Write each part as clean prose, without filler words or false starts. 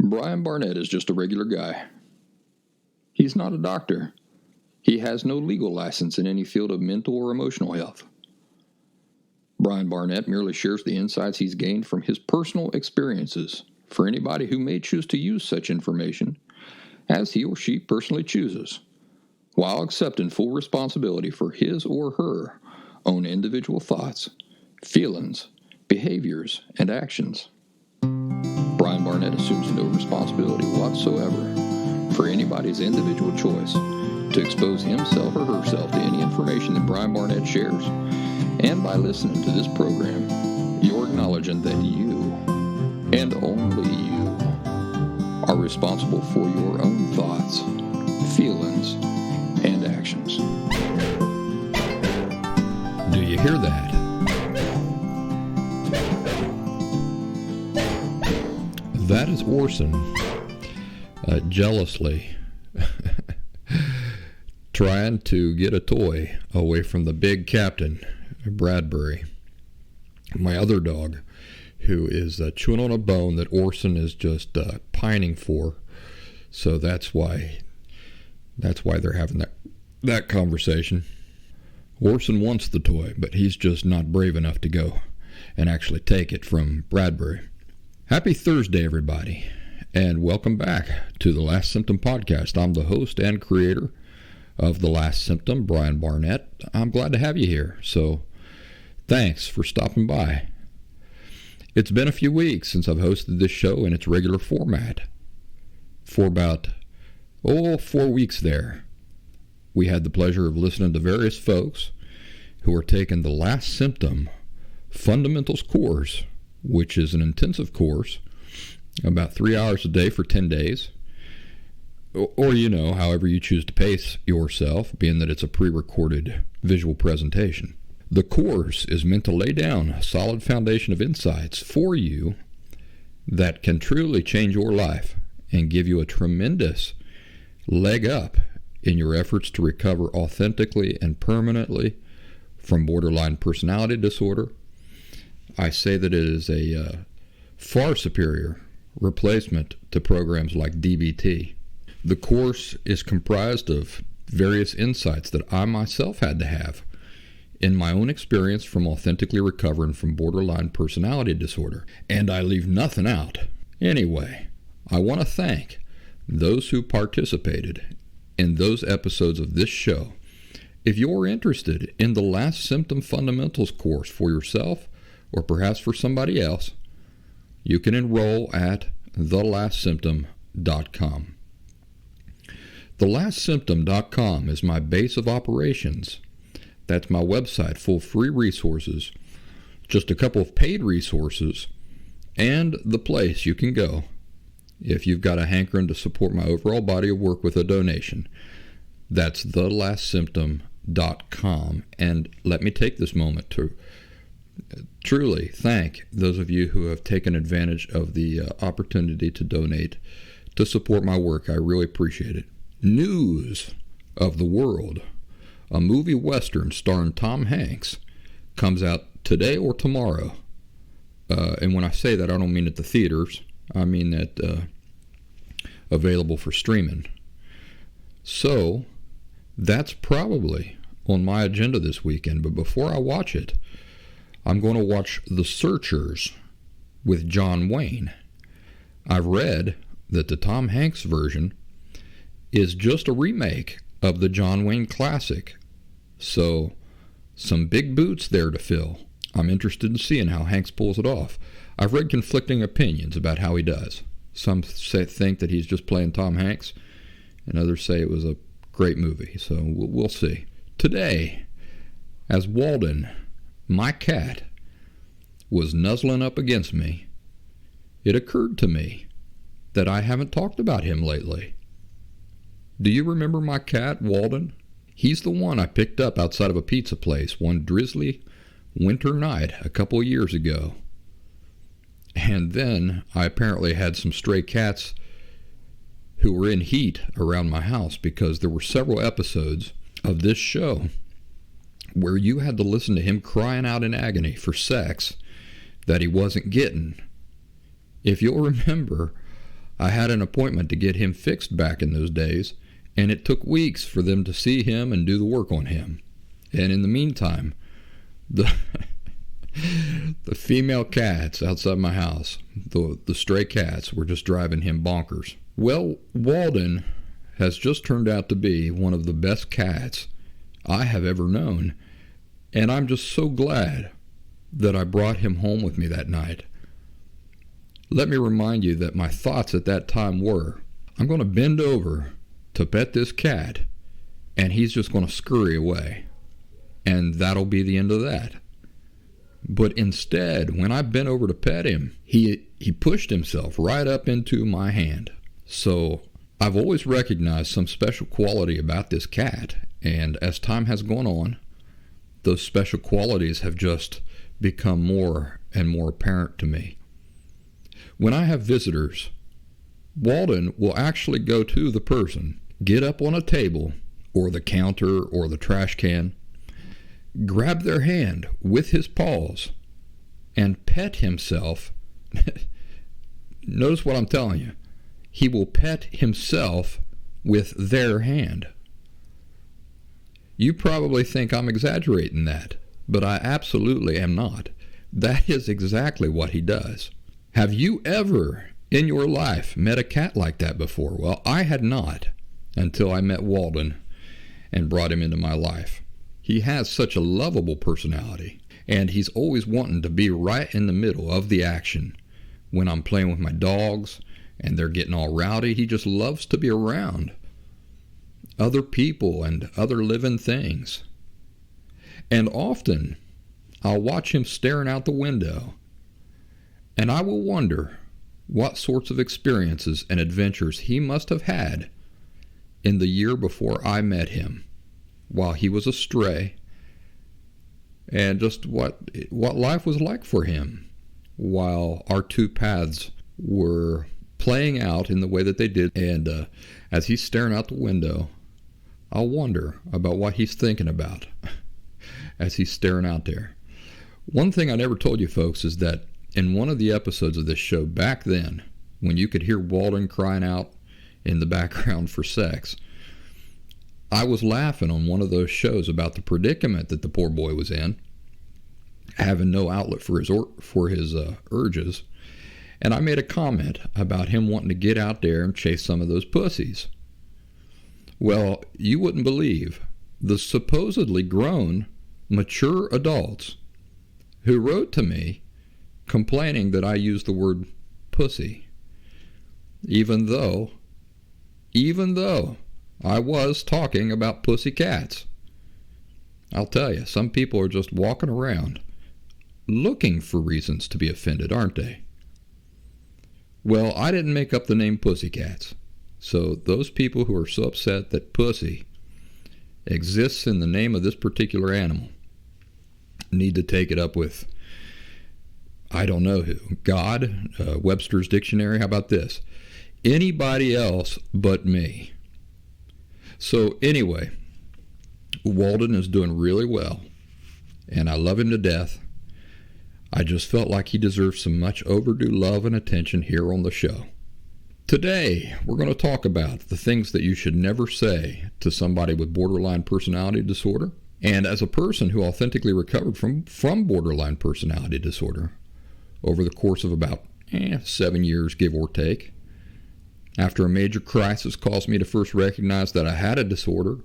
Brian Barnett is just a regular guy. He's not a doctor. He has no legal license in any field of mental or emotional health. Brian Barnett merely shares the insights he's gained from his personal experiences for anybody who may choose to use such information as he or she personally chooses, while accepting full responsibility for his or her own individual thoughts, feelings, behaviors, and actions. Brian Barnett assumes no responsibility whatsoever for anybody's individual choice to expose himself or herself to any information that Brian Barnett shares. And by listening to this program, you're acknowledging that you, and only you, are responsible for your own thoughts, feelings, and actions. Do you hear that? That is Orson jealously trying to get a toy away from the big captain, Bradbury, my other dog, who is chewing on a bone that Orson is just pining for. So that's why they're having that conversation. Orson wants the toy, but he's just not brave enough to go and actually take it from Bradbury. Happy Thursday, everybody, and welcome back to the Last Symptom podcast. I'm the host and creator of the Last Symptom, Brian Barnett. I'm glad to have you here, so thanks for stopping by. It's been a few weeks since I've hosted this show in its regular format. For about 4 weeks there, we had the pleasure of listening to various folks who are taking the Last Symptom Fundamentals course, which is an intensive course, about 3 hours a day for 10 days, or however you choose to pace yourself, being that it's a pre-recorded visual presentation. The course is meant to lay down a solid foundation of insights for you that can truly change your life and give you a tremendous leg up in your efforts to recover authentically and permanently from borderline personality disorder. I say that it is a far superior replacement to programs like DBT. The course is comprised of various insights that I myself had to have in my own experience from authentically recovering from borderline personality disorder, and I leave nothing out. Anyway, I want to thank those who participated in those episodes of this show. If you're interested in the Last Symptom Fundamentals course for yourself, or perhaps for somebody else, you can enroll at thelastsymptom.com. Thelastsymptom.com is my base of operations. That's my website full of free resources, just a couple of paid resources, and the place you can go if you've got a hankering to support my overall body of work with a donation. That's thelastsymptom.com. And let me take this moment to truly thank those of you who have taken advantage of the opportunity to donate to support my work. I really appreciate it. News of the World, a movie western starring Tom Hanks, comes out today or tomorrow. And when I say that, I don't mean at the theaters. I mean that available for streaming. So that's probably on my agenda this weekend. But before I watch it, I'm going to watch The Searchers with John Wayne. I've read that the Tom Hanks version is just a remake of the John Wayne classic. So, some big boots there to fill. I'm interested in seeing how Hanks pulls it off. I've read conflicting opinions about how he does. Some think that he's just playing Tom Hanks, and others say it was a great movie. So, we'll see. Today, as Walden, my cat, was nuzzling up against me, it occurred to me that I haven't talked about him lately. Do you remember my cat, Walden? He's the one I picked up outside of a pizza place one drizzly winter night a couple of years ago. And then I apparently had some stray cats who were in heat around my house because there were several episodes of this show where you had to listen to him crying out in agony for sex that he wasn't getting. If you'll remember, I had an appointment to get him fixed back in those days, and it took weeks for them to see him and do the work on him. And in the meantime, the the female cats outside my house, the stray cats, were just driving him bonkers. Well, Walden has just turned out to be one of the best cats I have ever known, and I'm just so glad that I brought him home with me that night. Let me remind you that my thoughts at that time were, I'm going to bend over to pet this cat, and he's just going to scurry away, and that'll be the end of that. But instead, when I bent over to pet him, he pushed himself right up into my hand. So I've always recognized some special quality about this cat, and as time has gone on, those special qualities have just become more and more apparent to me. When I have visitors, Walden will actually go to the person, get up on a table or the counter or the trash can, grab their hand with his paws, and pet himself. Notice what I'm telling you. He will pet himself with their hand. You probably think I'm exaggerating that, but I absolutely am not. That is exactly what he does. Have you ever in your life met a cat like that before? Well, I had not until I met Walden and brought him into my life. He has such a lovable personality, and he's always wanting to be right in the middle of the action. When I'm playing with my dogs and they're getting all rowdy, he just loves to be around other people and other living things. And often I'll watch him staring out the window, and I will wonder what sorts of experiences and adventures he must have had in the year before I met him, while he was a stray, and just what life was like for him while our two paths were playing out in the way that they did. And as he's staring out the window, I'll wonder about what he's thinking about as he's staring out there. One thing I never told you folks is that in one of the episodes of this show back then, when you could hear Walden crying out in the background for sex, I was laughing on one of those shows about the predicament that the poor boy was in, having no outlet for his urges, and I made a comment about him wanting to get out there and chase some of those pussies. Well, you wouldn't believe the supposedly grown, mature adults who wrote to me complaining that I used the word pussy, even though I was talking about pussy cats. I'll tell you, some people are just walking around looking for reasons to be offended, aren't they? Well, I didn't make up the name pussycats. So those people who are so upset that pussy exists in the name of this particular animal need to take it up with, I don't know who, God, Webster's Dictionary. How about this? Anybody else but me. So anyway, Walden is doing really well, and I love him to death. I just felt like he deserved some much overdue love and attention here on the show. Today, we're going to talk about the things that you should never say to somebody with borderline personality disorder. And as a person who authentically recovered from borderline personality disorder over the course of about 7 years, give or take, after a major crisis caused me to first recognize that I had a disorder,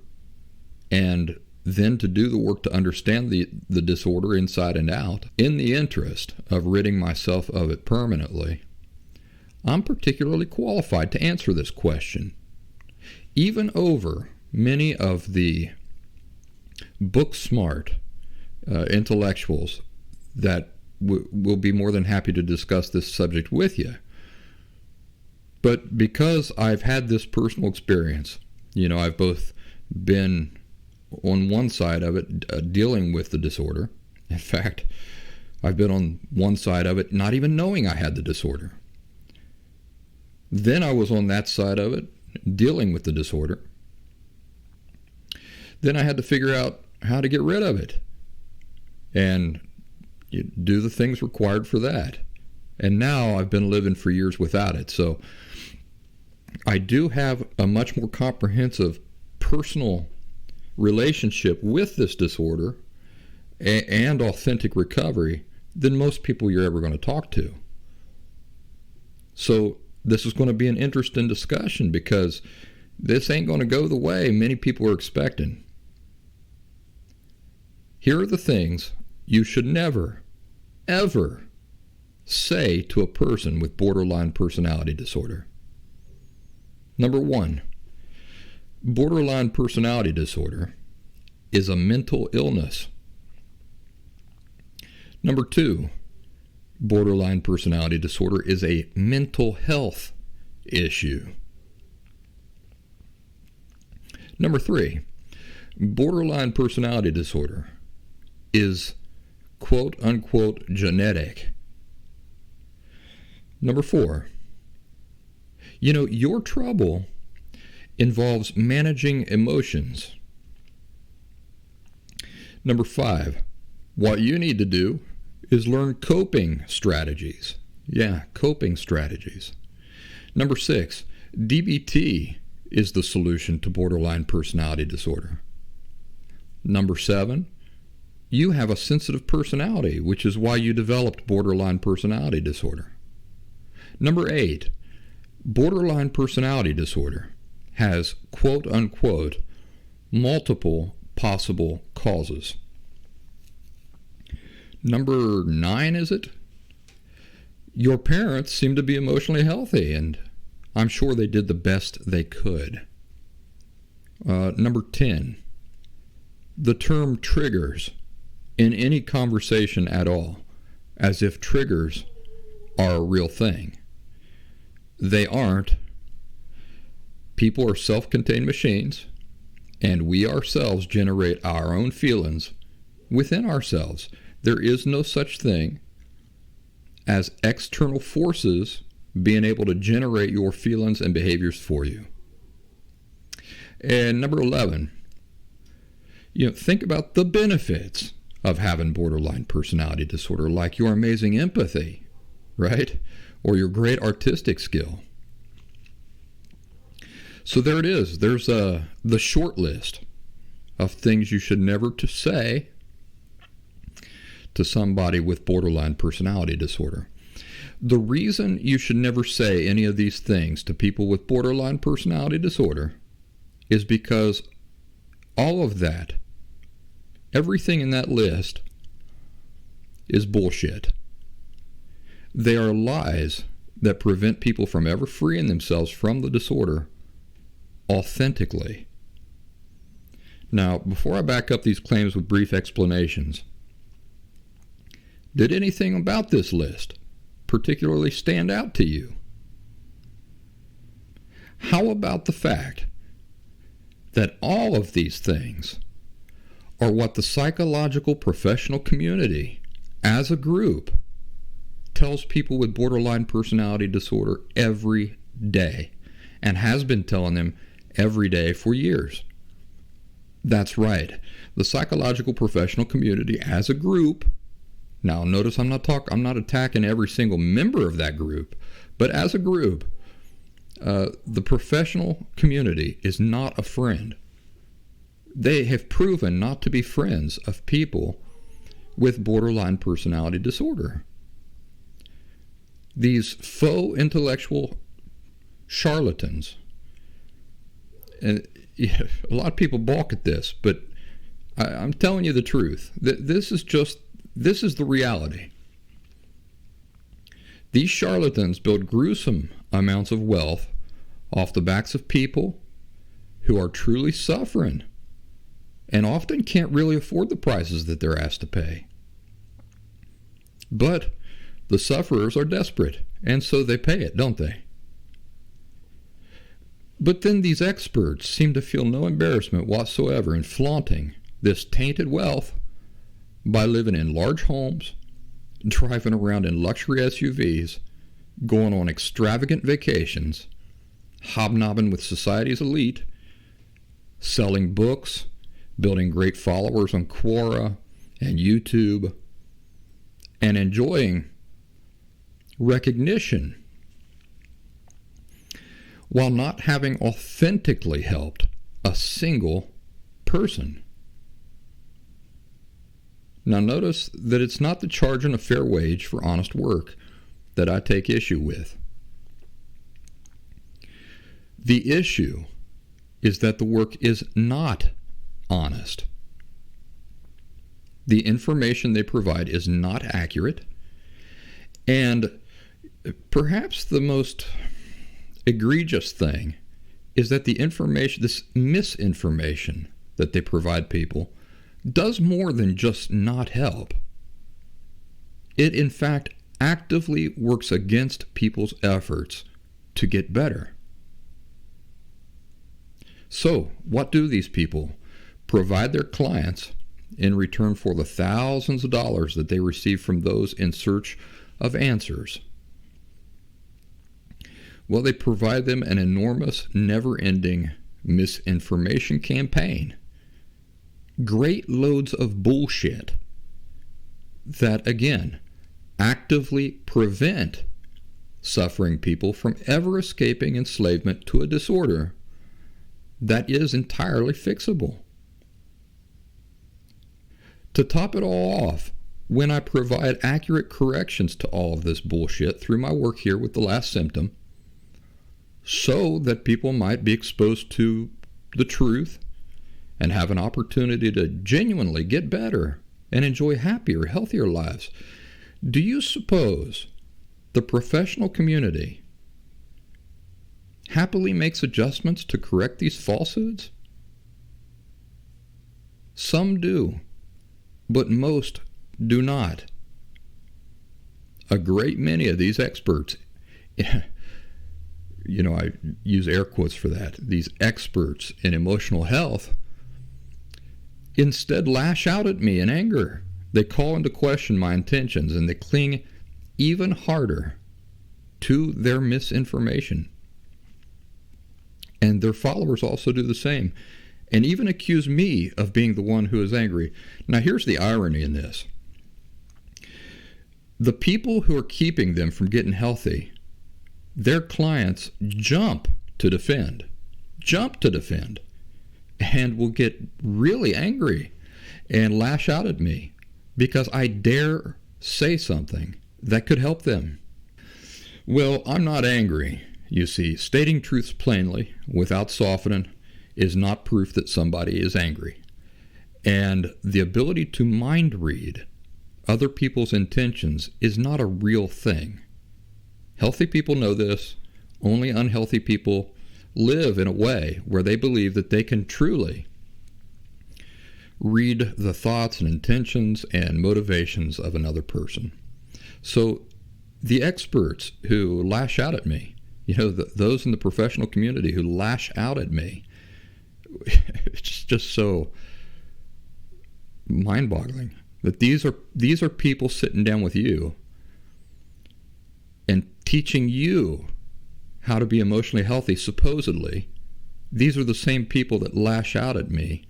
and then to do the work to understand the disorder inside and out, in the interest of ridding myself of it permanently, I'm particularly qualified to answer this question, even over many of the book-smart intellectuals that will be more than happy to discuss this subject with you. But because I've had this personal experience, I've both been on one side of it dealing with the disorder. In fact, I've been on one side of it not even knowing I had the disorder. Then I was on that side of it dealing with the disorder. Then I had to figure out how to get rid of it and do the things required for that. And now I've been living for years without it. So I do have a much more comprehensive personal relationship with this disorder and authentic recovery than most people you're ever going to talk to. So this is going to be an interesting discussion because this ain't going to go the way many people are expecting. Here are the things you should never, ever say to a person with borderline personality disorder. Number 1, borderline personality disorder is a mental illness. Number 2, borderline personality disorder is a mental health issue. Number 3, borderline personality disorder is quote-unquote genetic. Number 4, your trouble involves managing emotions. Number 5, what you need to do is learn coping strategies. Yeah, coping strategies. Number 6, DBT is the solution to borderline personality disorder. Number 7, you have a sensitive personality, which is why you developed borderline personality disorder. Number 8, borderline personality disorder has quote-unquote multiple possible causes. Number 9, is it? Your parents seem to be emotionally healthy, and I'm sure they did the best they could. Number 10, the term triggers in any conversation at all, as if triggers are a real thing. They aren't. People are self-contained machines, and we ourselves generate our own feelings within ourselves. There is no such thing as external forces being able to generate your feelings and behaviors for you. And number 11, think about the benefits of having borderline personality disorder, like your amazing empathy, right? Or your great artistic skill. So there it is. There's the short list of things you should never to say to somebody with borderline personality disorder. The reason you should never say any of these things to people with borderline personality disorder is because all of that, everything in that list, is bullshit. They are lies that prevent people from ever freeing themselves from the disorder authentically. Now, before I back up these claims with brief explanations, did anything about this list particularly stand out to you? How about the fact that all of these things are what the psychological professional community as a group tells people with borderline personality disorder every day, and has been telling them every day for years? That's right. The psychological professional community as a group. Now notice I'm not attacking every single member of that group, but as a group, the professional community is not a friend. They have proven not to be friends of people with borderline personality disorder. These faux intellectual charlatans, and a lot of people balk at this, but I'm telling you the truth. This is the reality. These charlatans build gruesome amounts of wealth off the backs of people who are truly suffering and often can't really afford the prices that they're asked to pay. But the sufferers are desperate, and so they pay it, don't they? But then these experts seem to feel no embarrassment whatsoever in flaunting this tainted wealth by living in large homes, driving around in luxury SUVs, going on extravagant vacations, hobnobbing with society's elite, selling books, building great followers on Quora and YouTube, and enjoying recognition. while not having authentically helped a single person. Now notice that it's not the charging a fair wage for honest work that I take issue with. The issue is that the work is not honest. The information they provide is not accurate, and perhaps the most egregious thing is that the information, this misinformation that they provide people, does more than just not help. It, in fact, actively works against people's efforts to get better. So, what do these people provide their clients in return for the thousands of dollars that they receive from those in search of answers? Well, they provide them an enormous, never-ending misinformation campaign. Great loads of bullshit that, again, actively prevent suffering people from ever escaping enslavement to a disorder that is entirely fixable. To top it all off, when I provide accurate corrections to all of this bullshit through my work here with the Last Symptom, so that people might be exposed to the truth and have an opportunity to genuinely get better and enjoy happier, healthier lives, do you suppose the professional community happily makes adjustments to correct these falsehoods? Some do, but most do not. A great many of these experts, I use air quotes for that, these experts in emotional health, instead lash out at me in anger. They call into question my intentions, and they cling even harder to their misinformation. And their followers also do the same, and even accuse me of being the one who is angry. Now, here's the irony in this. The people who are keeping them from getting healthy, their clients jump to defend, and will get really angry and lash out at me because I dare say something that could help them. Well, I'm not angry. You see, stating truths plainly without softening is not proof that somebody is angry. And the ability to mind read other people's intentions is not a real thing. Healthy people know this. Only unhealthy people live in a way where they believe that they can truly read the thoughts and intentions and motivations of another person. So the experts who lash out at me, those in the professional community who lash out at me, it's just so mind-boggling that these are people sitting down with you and teaching you how to be emotionally healthy, supposedly. These are the same people that lash out at me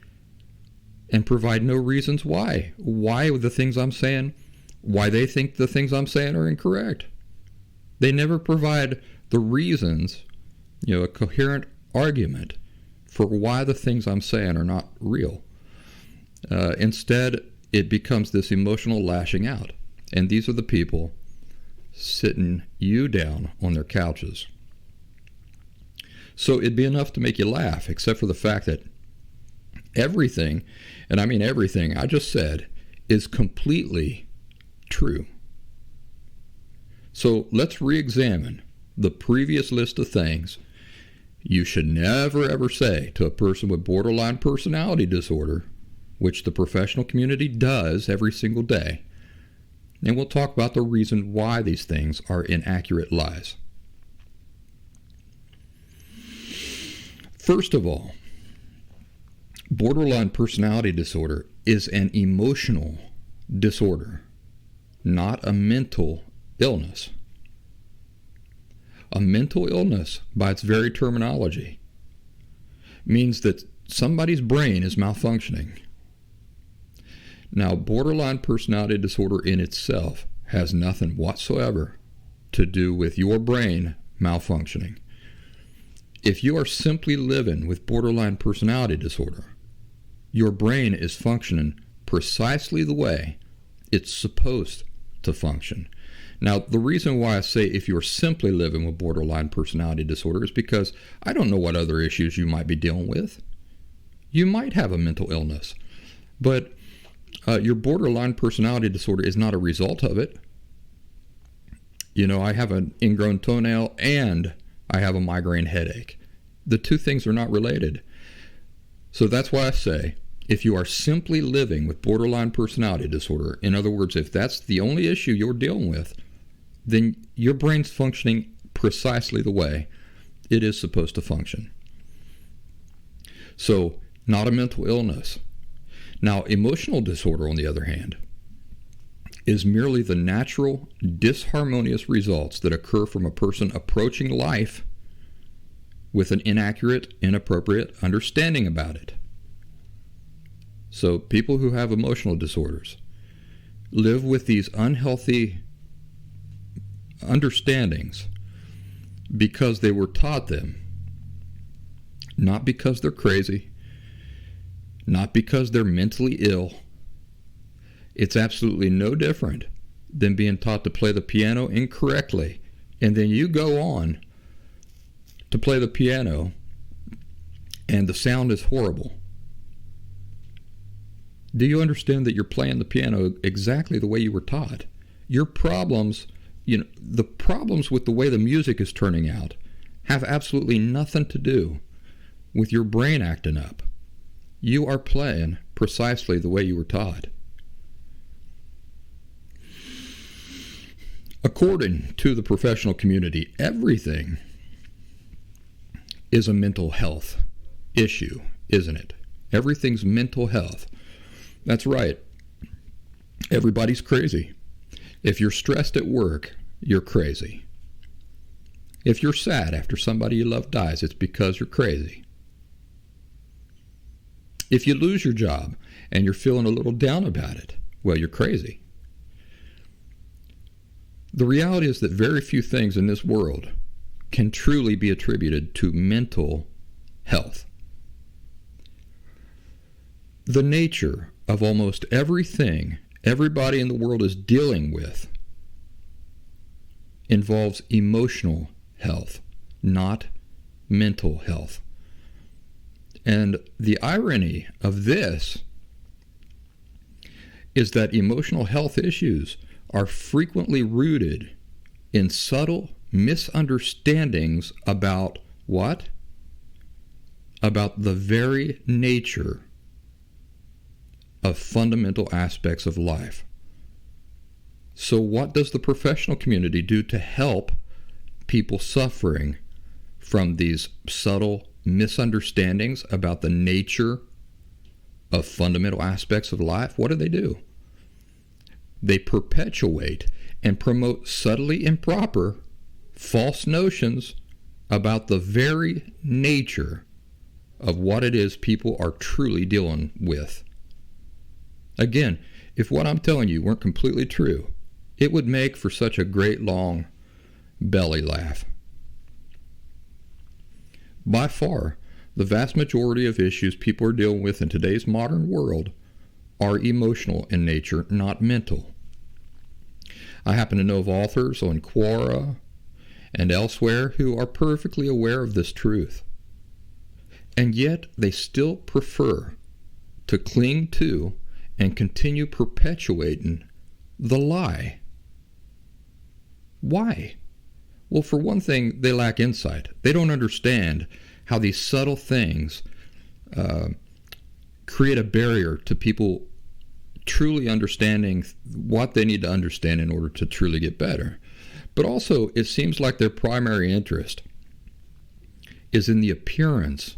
and provide no reasons why the things I'm saying, why they think the things I'm saying are incorrect. They never provide the reasons, a coherent argument for why the things I'm saying are not real. Instead, it becomes this emotional lashing out. And these are the people sitting you down on their couches. So it'd be enough to make you laugh, except for the fact that everything, and I mean everything I just said, is completely true. So let's re-examine the previous list of things you should never ever say to a person with borderline personality disorder, which the professional community does every single day. And we'll talk about the reason why these things are inaccurate lies. First of all, borderline personality disorder is an emotional disorder, not a mental illness. A mental illness, by its very terminology, means that somebody's brain is malfunctioning. Now, borderline personality disorder in itself has nothing whatsoever to do with your brain malfunctioning. if you are simply living with borderline personality disorder, your brain is functioning precisely the way it's supposed to function. Now, the reason why I say if you're simply living with borderline personality disorder is because I don't know what other issues you might be dealing with. You might have a mental illness, but your borderline personality disorder is not a result of it. You know, I have an ingrown toenail and I have a migraine headache. The two things are not related. So that's why I say, if you are simply living with borderline personality disorder, in other words, if that's the only issue you're dealing with, then your brain's functioning precisely the way it is supposed to function. So, not a mental illness. Now, emotional disorder, on the other hand, is merely the natural, disharmonious results that occur from a person approaching life with an inaccurate, inappropriate understanding about it. So people who have emotional disorders live with these unhealthy understandings because they were taught them, not because they're crazy, not because they're mentally ill. It's absolutely no different than being taught to play the piano incorrectly, and then you go on to play the piano and the sound is horrible. Do you understand that you're playing the piano exactly the way you were taught? Your problems, the problems with the way the music is turning out have absolutely nothing to do with your brain acting up. You are playing precisely the way you were taught. According to the professional community, everything is a mental health issue, isn't it? Everything's mental health. That's right. Everybody's crazy. If you're stressed at work, you're crazy. If you're sad after somebody you love dies, it's because you're crazy. If you lose your job and you're feeling a little down about it, well, you're crazy. The reality is that very few things in this world can truly be attributed to mental health. The nature of almost everything everybody in the world is dealing with involves emotional health, not mental health. And the irony of this is that emotional health issues are frequently rooted in subtle misunderstandings about what? About the very nature of fundamental aspects of life. So what does the professional community do to help people suffering from these subtle misunderstandings about the nature of fundamental aspects of life? What do? They perpetuate and promote subtly improper, false notions about the very nature of what it is people are truly dealing with. Again, if what I'm telling you weren't completely true, it would make for such a great long belly laugh. By far, the vast majority of issues people are dealing with in today's modern world are emotional in nature, not mental. I happen to know of authors on Quora and elsewhere who are perfectly aware of this truth. And yet they still prefer to cling to and continue perpetuating the lie. Why? Well, for one thing, they lack insight. They don't understand how these subtle things create a barrier to people truly understanding what they need to understand in order to truly get better. But also, it seems like their primary interest is in the appearance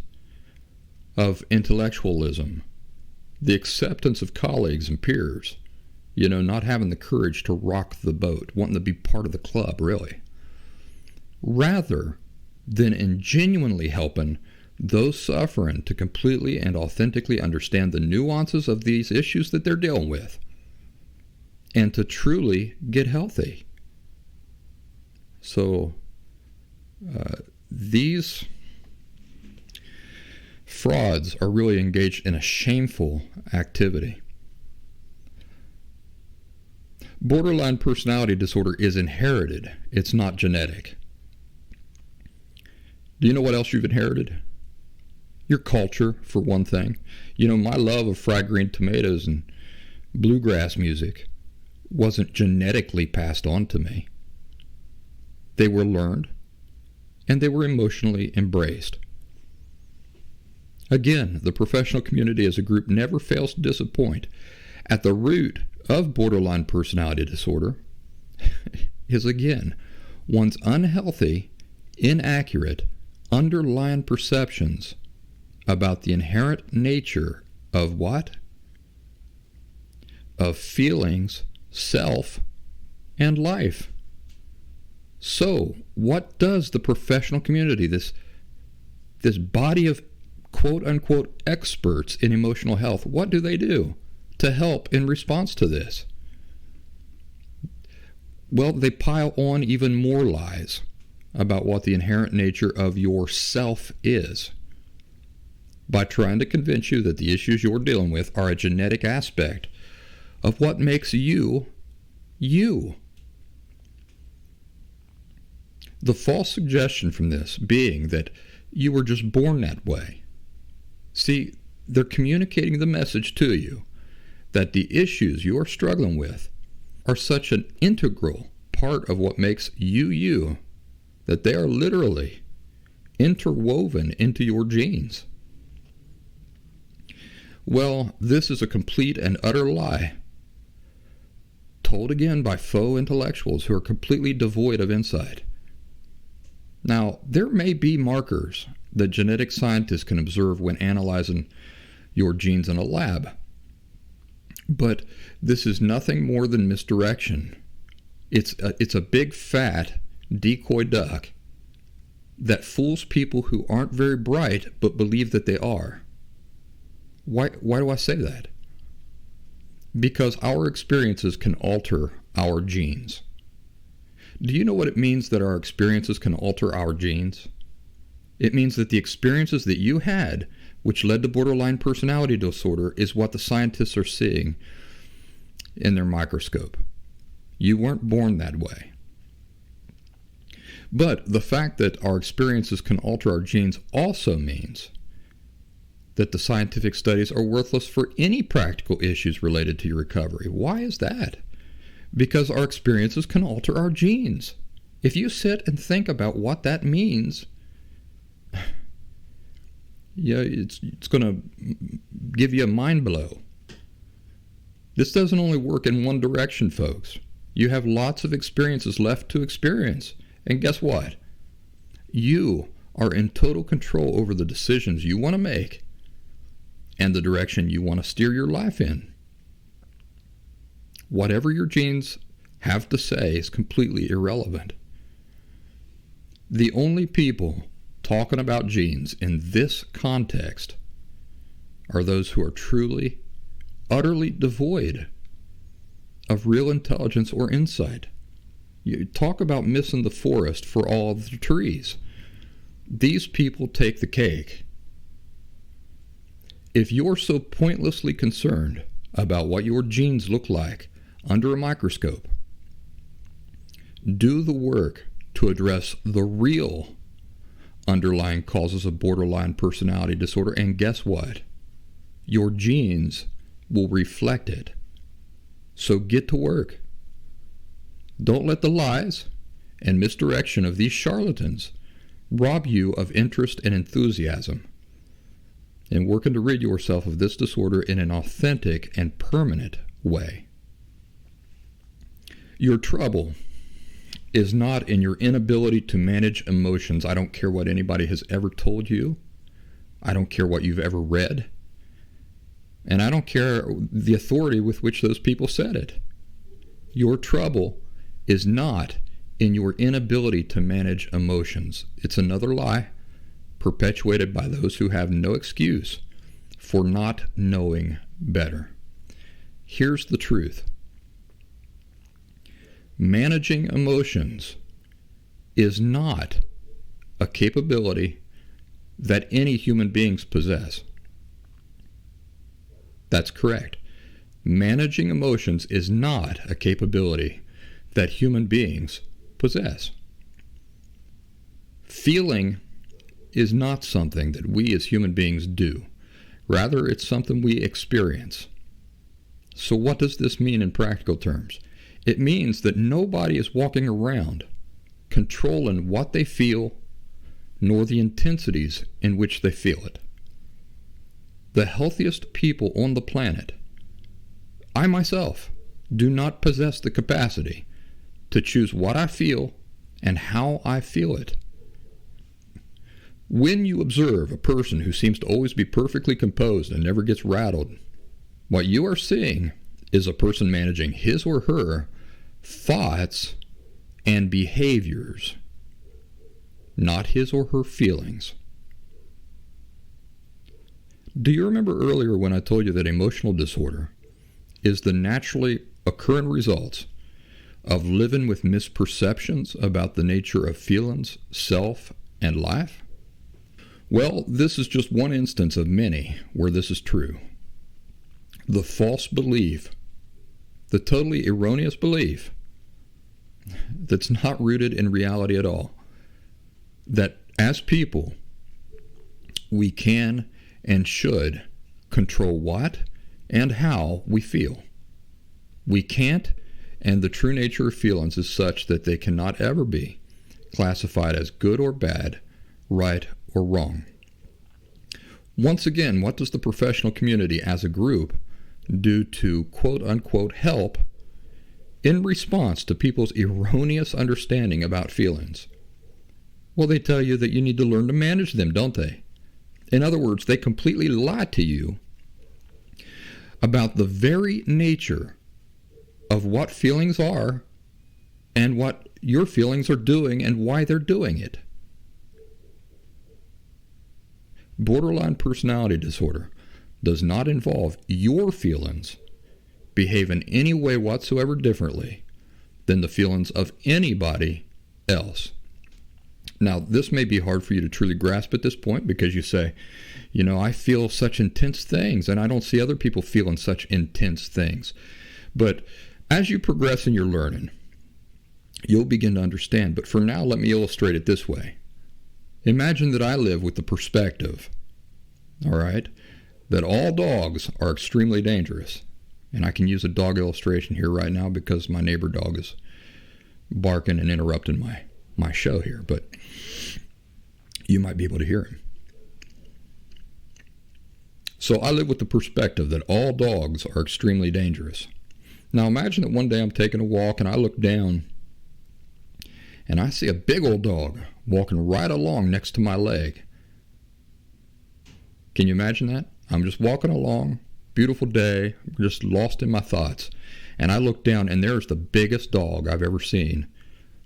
of intellectualism, the acceptance of colleagues and peers, not having the courage to rock the boat, wanting to be part of the club, really, rather than in genuinely helping those suffering to completely and authentically understand the nuances of these issues that they're dealing with and to truly get healthy. So these Frauds are really engaged in a shameful activity. Borderline personality disorder is inherited. It's not genetic. Do you know what else you've inherited? Your culture, for one thing. You know, my love of fried green tomatoes and bluegrass music wasn't genetically passed on to me. They were learned, and they were emotionally embraced. Again, the professional community as a group never fails to disappoint. At the root of borderline personality disorder is, again, one's unhealthy, inaccurate, underlying perceptions about the inherent nature of what? Of feelings, self, and life. So, what does the professional community, this body of quote-unquote experts in emotional health, what do they do to help in response to this? Well, they pile on even more lies about what the inherent nature of your self is by trying to convince you that the issues you're dealing with are a genetic aspect of what makes you, you. The false suggestion from this being that you were just born that way. See, they're communicating the message to you that the issues you're struggling with are such an integral part of what makes you, you, that they are literally interwoven into your genes. Well, this is a complete and utter lie, told again by faux intellectuals who are completely devoid of insight. Now, there may be markers that genetic scientists can observe when analyzing your genes in a lab, but this is nothing more than misdirection. It's a big fat decoy duck that fools people who aren't very bright but believe that they are. Why do I say that? Because our experiences can alter our genes. Do you know what it means that our experiences can alter our genes? It means that the experiences that you had, which led to borderline personality disorder, is what the scientists are seeing in their microscope. You weren't born that way. But the fact that our experiences can alter our genes also means that the scientific studies are worthless for any practical issues related to your recovery. Why is that? Because our experiences can alter our genes. If you sit and think about what that means, yeah, it's going to give you a mind blow. This doesn't only work in one direction, folks. You have lots of experiences left to experience. And guess what? You are in total control over the decisions you want to make and the direction you want to steer your life in. Whatever your genes have to say is completely irrelevant. The only people talking about genes in this context are those who are truly, utterly devoid of real intelligence or insight. You talk about missing the forest for all of the trees. These people take the cake. If you're so pointlessly concerned about what your genes look like under a microscope, do the work to address the real underlying causes of borderline personality disorder, and guess what? Your genes will reflect it. So get to work. Don't let the lies and misdirection of these charlatans rob you of interest and enthusiasm in working to rid yourself of this disorder in an authentic and permanent way. Your trouble is not in your inability to manage emotions. I don't care what anybody has ever told you. I don't care what you've ever read. And I don't care the authority with which those people said it. Your trouble is not in your inability to manage emotions. It's another lie perpetuated by those who have no excuse for not knowing better. Here's the truth. Managing emotions is not a capability that any human beings possess. That's correct. Managing emotions is not a capability that human beings possess. Feeling is not something that we as human beings do. Rather, it's something we experience. So what does this mean in practical terms? It means that nobody is walking around controlling what they feel, nor the intensities in which they feel it. The healthiest people on the planet, I myself, do not possess the capacity to choose what I feel and how I feel it. When you observe a person who seems to always be perfectly composed and never gets rattled, what you are seeing is a person managing his or her thoughts and behaviors, not his or her feelings. Do you remember earlier when I told you that emotional disorder is the naturally occurring results of living with misperceptions about the nature of feelings, self, and life? Well, this is just one instance of many where this is true. The false belief, the totally erroneous belief that's not rooted in reality at all, that as people, we can and should control what and how we feel. We can't, and the true nature of feelings is such that they cannot ever be classified as good or bad, right or wrong. Once again, what does the professional community as a group do to quote-unquote help in response to people's erroneous understanding about feelings? Well, they tell you that you need to learn to manage them, don't they? In other words, they completely lie to you about the very nature of what feelings are and what your feelings are doing and why they're doing it. Borderline personality disorder does not involve your feelings behave in any way whatsoever differently than the feelings of anybody else. Now, this may be hard for you to truly grasp at this point because you say, I feel such intense things and I don't see other people feeling such intense things. But as you progress in your learning, you'll begin to understand. But for now, let me illustrate it this way. Imagine that I live with the perspective, all right, that all dogs are extremely dangerous. And I can use a dog illustration here right now because my neighbor dog is barking and interrupting my show here, but you might be able to hear him. So I live with the perspective that all dogs are extremely dangerous. Now imagine that one day I'm taking a walk and I look down and I see a big old dog walking right along next to my leg. Can you imagine that? I'm just walking along, beautiful day, just lost in my thoughts, and I look down and there's the biggest dog I've ever seen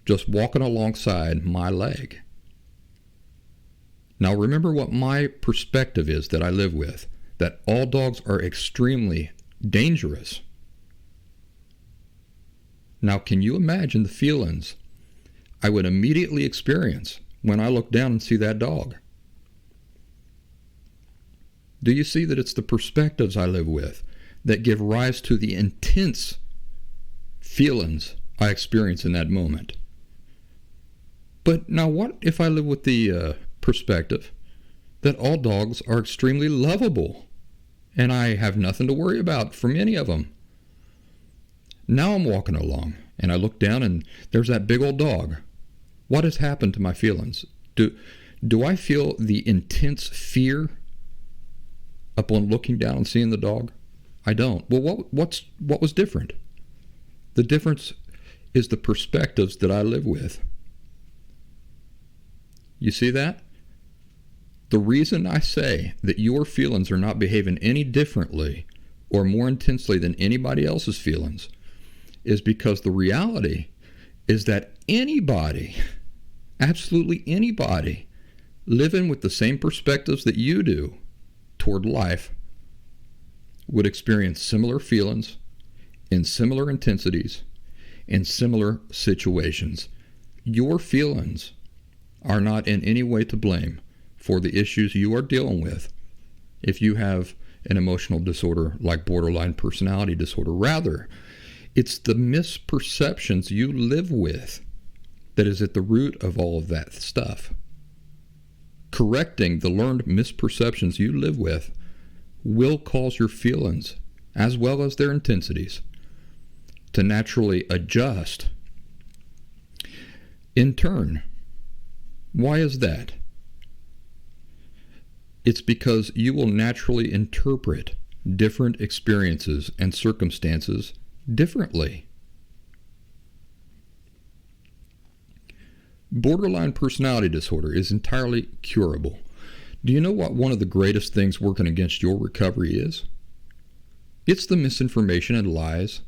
just walking alongside my leg. Now remember what my perspective is that I live with, that all dogs are extremely dangerous. Now can you imagine the feelings I would immediately experience when I look down and see that dog? Do you see that it's the perspectives I live with that give rise to the intense feelings I experience in that moment? But now what if I live with the perspective that all dogs are extremely lovable and I have nothing to worry about from any of them? Now I'm walking along and I look down and there's that big old dog. What has happened to my feelings? Do I feel the intense fear upon looking down and seeing the dog? I don't. Well, what was different? The difference is the perspectives that I live with. You see that? The reason I say that your feelings are not behaving any differently or more intensely than anybody else's feelings is because the reality is that anybody, absolutely anybody, living with the same perspectives that you do toward life would experience similar feelings in similar intensities in similar situations. Your feelings are not in any way to blame for the issues you are dealing with if you have an emotional disorder like borderline personality disorder. Rather, it's the misperceptions you live with that is at the root of all of that stuff. Correcting the learned misperceptions you live with will cause your feelings, as well as their intensities, to naturally adjust. In turn, why is that? It's because you will naturally interpret different experiences and circumstances differently. Borderline personality disorder is entirely curable. Do you know what one of the greatest things working against your recovery is? It's the misinformation and lies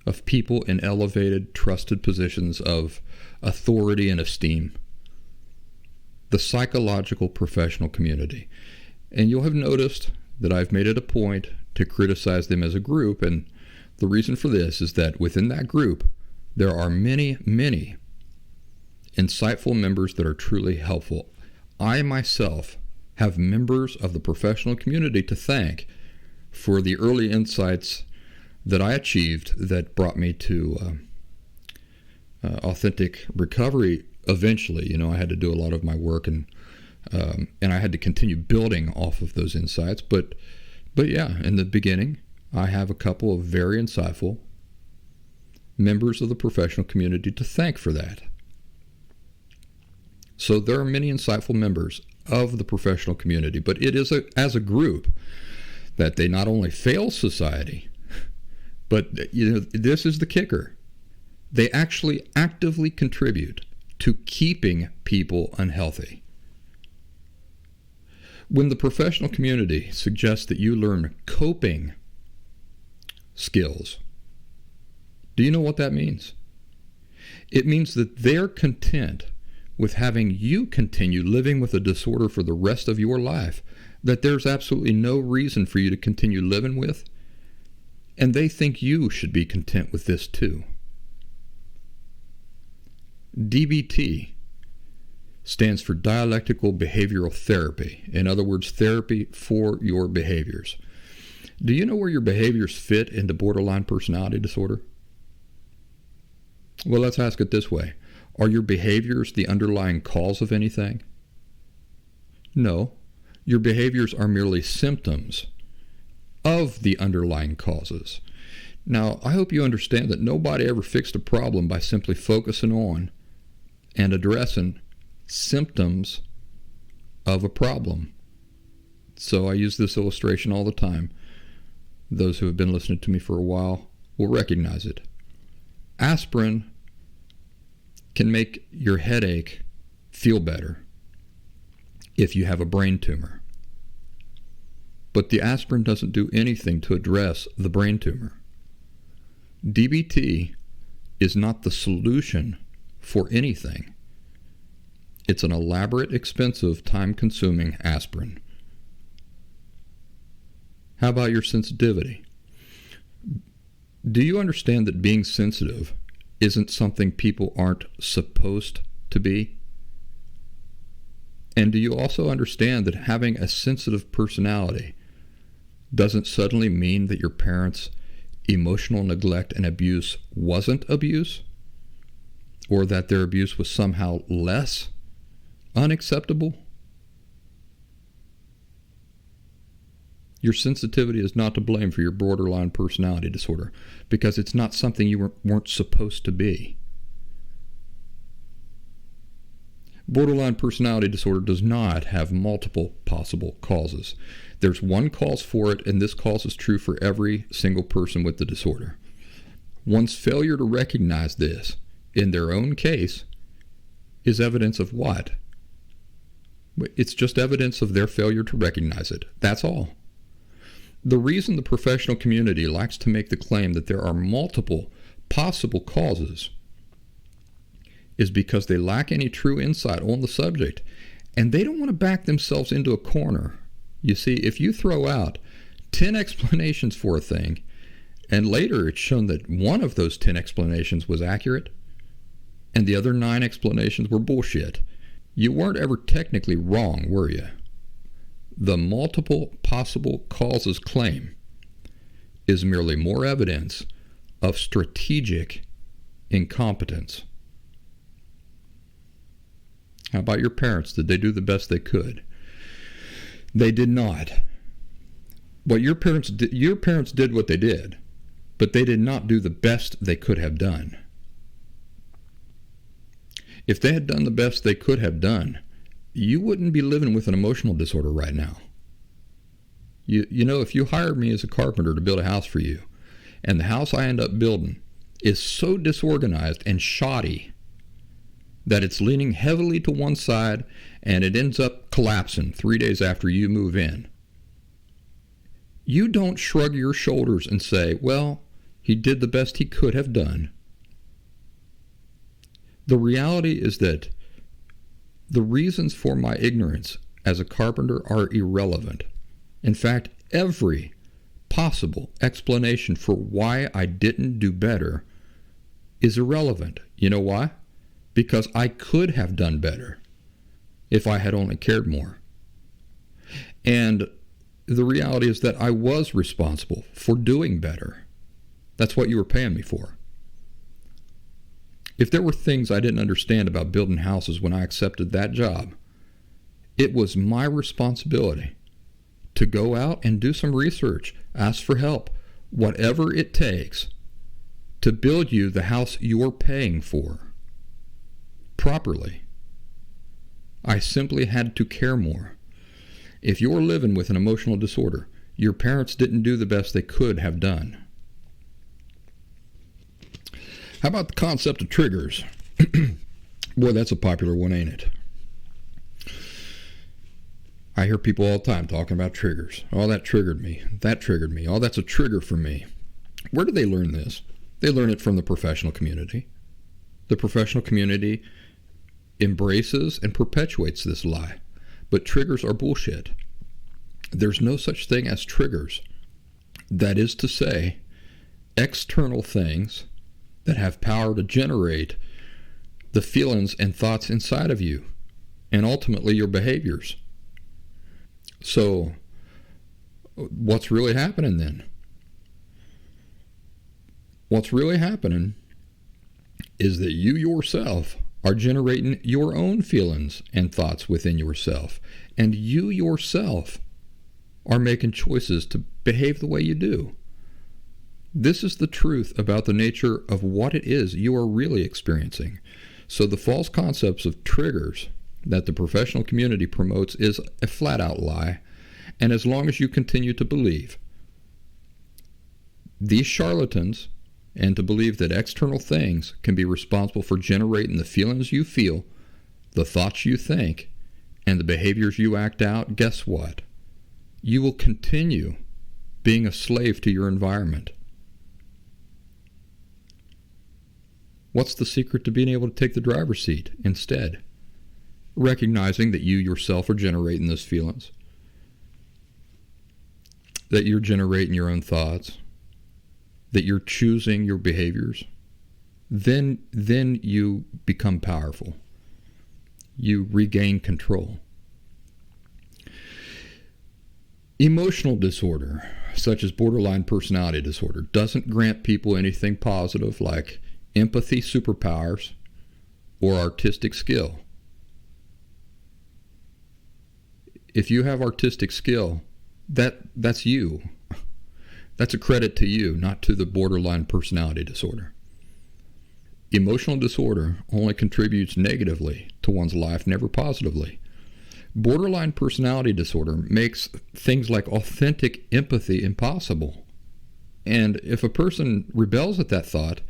of people in elevated, trusted positions of authority and esteem. The psychological professional community. And you'll have noticed that I've made it a point to criticize them as a group, and the reason for this is that within that group, there are many, many insightful members that are truly helpful. I myself have members of the professional community to thank for the early insights that I achieved that brought me to authentic recovery eventually. You know, I had to do a lot of my work, and I had to continue building off of those insights. But yeah, in the beginning, I have a couple of very insightful members of the professional community to thank for that. So there are many insightful members of the professional community, but it is as a group that they not only fail society, but this is the kicker. They actually actively contribute to keeping people unhealthy. When the professional community suggests that you learn coping skills, do you know what that means? It means that they're content with having you continue living with a disorder for the rest of your life that there's absolutely no reason for you to continue living with, and they think you should be content with this too. DBT stands for dialectical behavioral therapy. In other words, therapy for your behaviors. Do you know where your behaviors fit into borderline personality disorder? Well, let's ask it this way. Are your behaviors the underlying cause of anything? No. Your behaviors are merely symptoms of the underlying causes. Now, I hope you understand that nobody ever fixed a problem by simply focusing on and addressing symptoms of a problem. So I use this illustration all the time. Those who have been listening to me for a while will recognize it. Aspirin can make your headache feel better if you have a brain tumor. But the aspirin doesn't do anything to address the brain tumor. DBT is not the solution for anything. It's an elaborate, expensive, time-consuming aspirin. How about your sensitivity? Do you understand that being sensitive isn't something people aren't supposed to be? And do you also understand that having a sensitive personality doesn't suddenly mean that your parents' emotional neglect and abuse wasn't abuse? Or that their abuse was somehow less unacceptable? Your sensitivity is not to blame for your borderline personality disorder because it's not something you weren't supposed to be. Borderline personality disorder does not have multiple possible causes. There's one cause for it, and this cause is true for every single person with the disorder. One's failure to recognize this in their own case is evidence of what? It's just evidence of their failure to recognize it. That's all. The reason the professional community likes to make the claim that there are multiple possible causes is because they lack any true insight on the subject, and they don't want to back themselves into a corner. You see, if you throw out 10 explanations for a thing, and later it's shown that one of those 10 explanations was accurate, and the other 9 explanations were bullshit, you weren't ever technically wrong, were you? the multiple possible causes claim is merely more evidence of strategic incompetence. How about your parents? Did they do the best they could? They did not. But your parents did what they did, but they did not do the best they could have done. If they had done the best they could have done, you wouldn't be living with an emotional disorder right now. You know, if you hired me as a carpenter to build a house for you, and the house I end up building is so disorganized and shoddy that it's leaning heavily to one side and it ends up collapsing 3 days after you move in, you don't shrug your shoulders and say, well, he did the best he could have done. The reality is that the reasons for my ignorance as a carpenter are irrelevant. In fact, every possible explanation for why I didn't do better is irrelevant. You know why? Because I could have done better if I had only cared more. And the reality is that I was responsible for doing better. That's what you were paying me for. If there were things I didn't understand about building houses when I accepted that job, it was my responsibility to go out and do some research, ask for help, whatever it takes to build you the house you're paying for properly. I simply had to care more. If you're living with an emotional disorder, your parents didn't do the best they could have done. How about the concept of triggers? Boy, that's a popular one, ain't it? I hear people all the time talking about triggers. Oh, that triggered me. That triggered me. Oh, that's a trigger for me. Where do they learn this? They learn it from the professional community. The professional community embraces and perpetuates this lie. But triggers are bullshit. There's no such thing as triggers. That is to say, external things that have power to generate the feelings and thoughts inside of you, and ultimately your behaviors. So, what's really happening then? What's really happening is that you yourself are generating your own feelings and thoughts within yourself, and you yourself are making choices to behave the way you do. This is the truth about the nature of what it is you are really experiencing. So the false concepts of triggers that the professional community promotes is a flat-out lie, and as long as you continue to believe these charlatans and to believe that external things can be responsible for generating the feelings you feel, the thoughts you think, and the behaviors you act out, guess what? You will continue being a slave to your environment. What's the secret to being able to take the driver's seat instead? Recognizing that you yourself are generating those feelings, that you're generating your own thoughts, that you're choosing your behaviors. Then you become powerful. You regain control. Emotional disorder, such as borderline personality disorder, doesn't grant people anything positive like empathy superpowers or artistic skill. If you have artistic skill, that's you. That's a credit to you, not to the borderline personality disorder. Emotional disorder only contributes negatively to one's life, never positively. Borderline personality disorder makes things like authentic empathy impossible. And if a person rebels at that thought,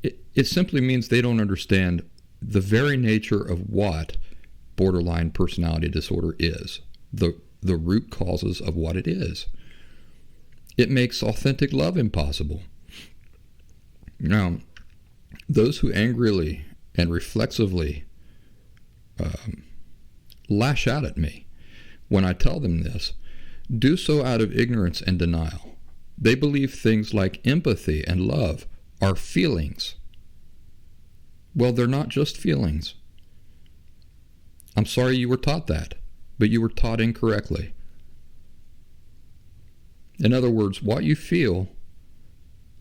it simply means they don't understand the very nature of what borderline personality disorder is, the root causes of what it is. It makes authentic love impossible. Now, those who angrily and reflexively lash out at me when I tell them this do so out of ignorance and denial. They believe things like empathy and love are feelings. Well, they're not just feelings. I'm sorry you were taught that, but you were taught incorrectly. In other words, what you feel,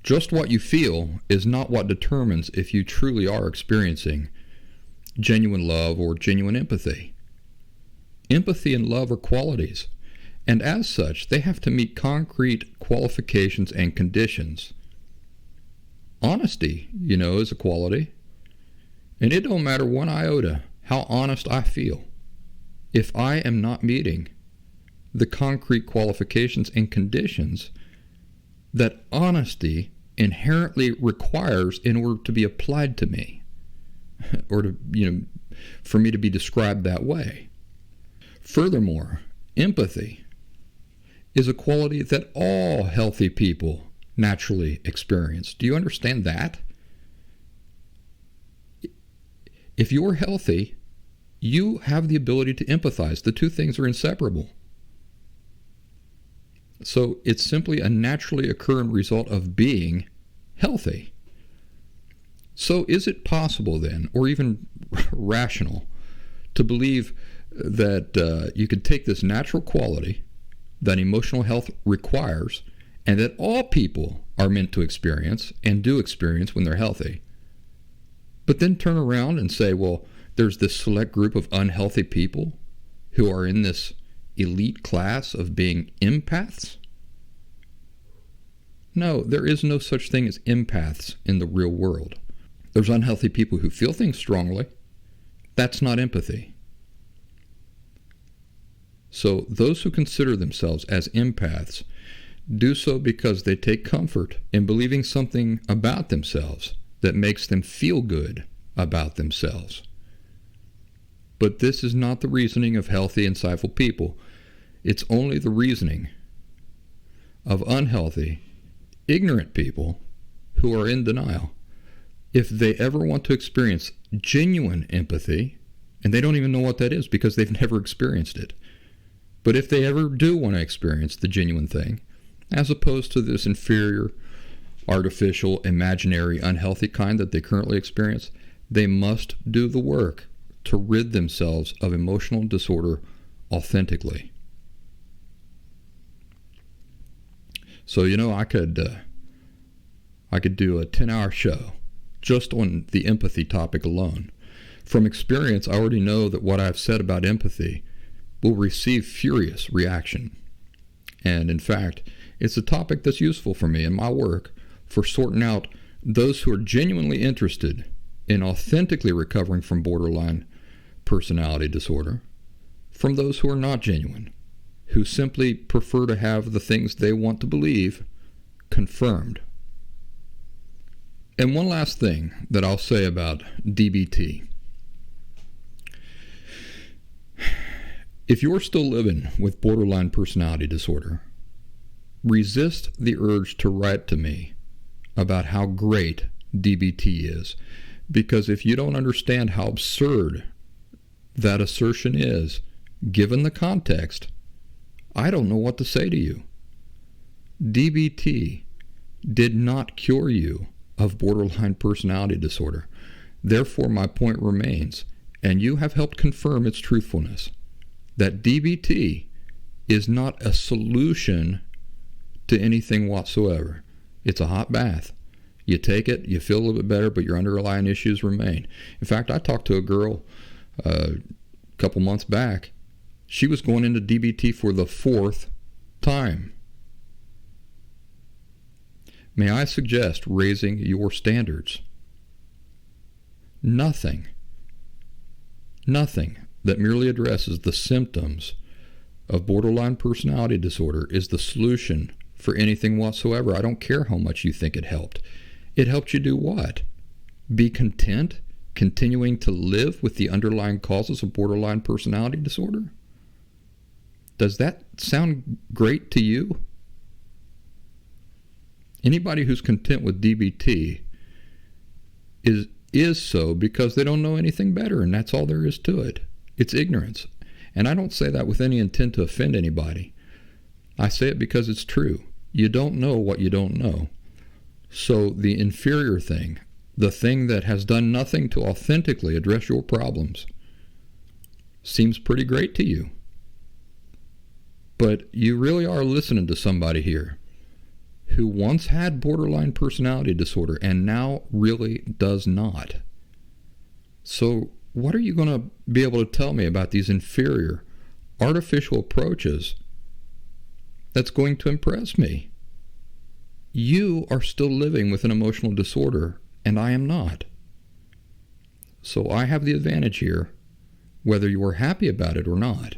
just what you feel, is not what determines if you truly are experiencing genuine love or genuine empathy. Empathy and love are qualities, and as such, they have to meet concrete qualifications and conditions. Honesty, is a quality, and it don't matter one iota how honest I feel. If I am not meeting the concrete qualifications and conditions that honesty inherently requires in order to be applied to me, or to, for me to be described that way. Furthermore, empathy is a quality that all healthy people naturally experience. Do you understand that? If you're healthy, you have the ability to empathize. The two things are inseparable. So it's simply a naturally occurring result of being healthy. So is it possible then, or even rational, to believe that you could take this natural quality that emotional health requires, and that all people are meant to experience and do experience when they're healthy, but then turn around and say, well, there's this select group of unhealthy people who are in this elite class of being empaths? No, there is no such thing as empaths in the real world. There's unhealthy people who feel things strongly. That's not empathy. So those who consider themselves as empaths do so because they take comfort in believing something about themselves that makes them feel good about themselves. But this is not the reasoning of healthy, insightful people. It's only the reasoning of unhealthy, ignorant people who are in denial. If they ever want to experience genuine empathy, and they don't even know what that is because they've never experienced it, but if they ever do want to experience the genuine thing, as opposed to this inferior, artificial, imaginary, unhealthy kind that they currently experience, they must do the work to rid themselves of emotional disorder authentically. So, I could do a 10-hour show just on the empathy topic alone. From experience, I already know that what I've said about empathy will receive furious reaction. And in fact, it's a topic that's useful for me in my work for sorting out those who are genuinely interested in authentically recovering from borderline personality disorder from those who are not genuine, who simply prefer to have the things they want to believe confirmed. And one last thing that I'll say about DBT. If you're still living with borderline personality disorder, resist the urge to write to me about how great DBT is, because if you don't understand how absurd that assertion is, given the context, I don't know what to say to you. DBT did not cure you of borderline personality disorder. Therefore, my point remains, and you have helped confirm its truthfulness, that DBT is not a solution to anything whatsoever. It's a hot bath. You take it, you feel a little bit better, but your underlying issues remain. In fact, I talked to a girl a couple months back. She was going into DBT for the 4th time. May I suggest raising your standards? Nothing that merely addresses the symptoms of borderline personality disorder is the solution for anything whatsoever. I don't care how much you think it helped. It helped you do what? Be content, continuing to live with the underlying causes of borderline personality disorder? Does that sound great to you? Anybody who's content with DBT is so because they don't know anything better, and that's all there is to it. It's ignorance. And I don't say that with any intent to offend anybody. I say it because it's true. You don't know what you don't know. So the inferior thing, the thing that has done nothing to authentically address your problems, seems pretty great to you. But you really are listening to somebody here who once had borderline personality disorder and now really does not. So what are you going to be able to tell me about these inferior, artificial approaches that's going to impress me? You are still living with an emotional disorder, and I am not. So I have the advantage here, whether you are happy about it or not.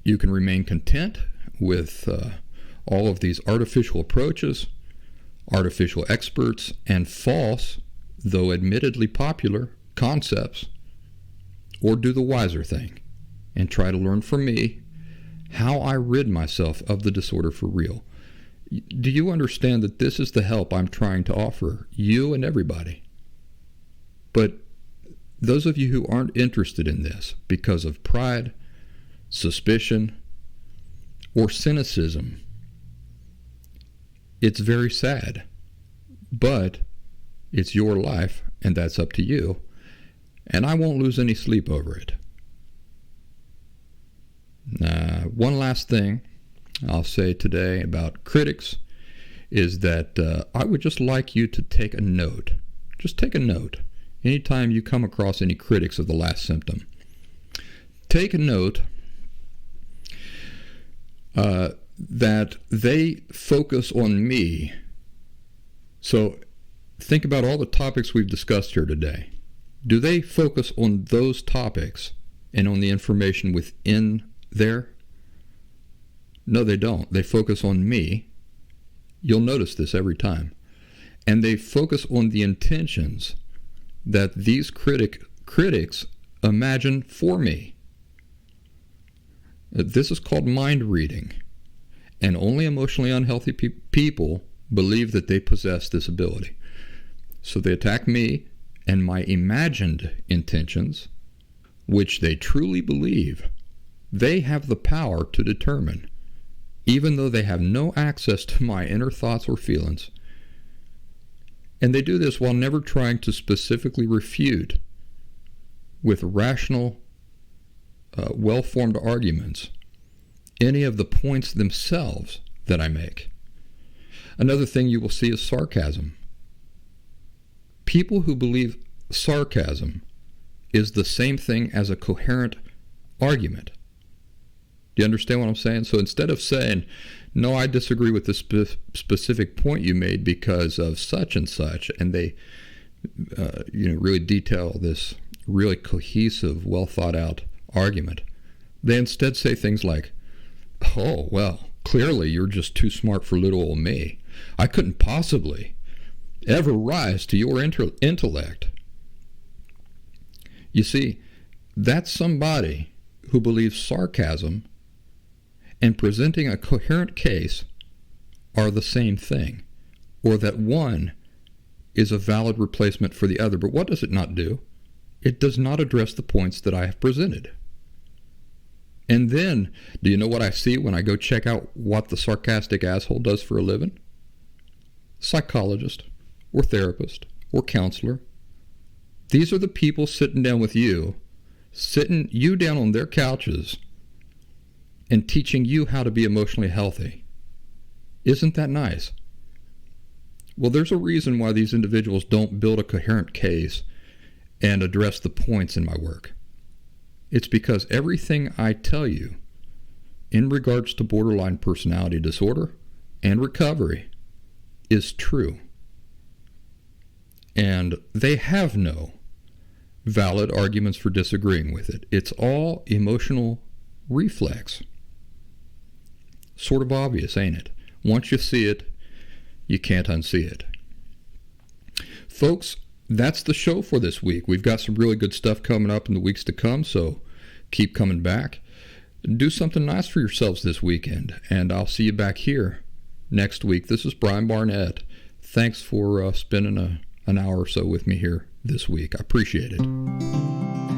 You can remain content with all of these artificial approaches, artificial experts, and false, though admittedly popular, concepts, or do the wiser thing and try to learn from me how I rid myself of the disorder for real. Do you understand that this is the help I'm trying to offer you and everybody? But those of you who aren't interested in this because of pride, suspicion, or cynicism, it's very sad. But it's your life, and that's up to you, and I won't lose any sleep over it. One last thing I'll say today about critics is that I would just like you to take a note. Just take a note. Anytime you come across any critics of the Last Symptom, take a note that they focus on me. So think about all the topics we've discussed here today. Do they focus on those topics and on the information within there? No, they don't. They focus on me. You'll notice this every time. And they focus on the intentions that these critics imagine for me. This is called mind reading. And only emotionally unhealthy people believe that they possess this ability. So they attack me and my imagined intentions, which they truly believe they have the power to determine, even though they have no access to my inner thoughts or feelings. And they do this while never trying to specifically refute with rational, well-formed arguments any of the points themselves that I make. Another thing you will see is sarcasm. People who believe sarcasm is the same thing as a coherent argument. Do you understand what I'm saying? So instead of saying, no, I disagree with this specific point you made because of such and such, and they really detail this really cohesive, well thought out argument, they instead say things like, oh, well, clearly you're just too smart for little old me. I couldn't possibly ever rise to your intellect. You see, that's somebody who believes sarcasm and presenting a coherent case are the same thing, or that one is a valid replacement for the other. But what does it not do? It does not address the points that I have presented. And then, do you know what I see when I go check out what the sarcastic asshole does for a living? Psychologist, or therapist, or counselor. These are the people sitting down with you, sitting you down on their couches, and teaching you how to be emotionally healthy. Isn't that nice? Well, there's a reason why these individuals don't build a coherent case and address the points in my work. It's because everything I tell you in regards to borderline personality disorder and recovery is true. And they have no valid arguments for disagreeing with it. It's all emotional reflex. Sort of obvious, ain't it? Once you see it, you can't unsee it. Folks, that's the show for this week. We've got some really good stuff coming up in the weeks to come, so keep coming back. Do something nice for yourselves this weekend, and I'll see you back here next week. This is Brian Barnett. Thanks for spending an hour or so with me here this week. I appreciate it.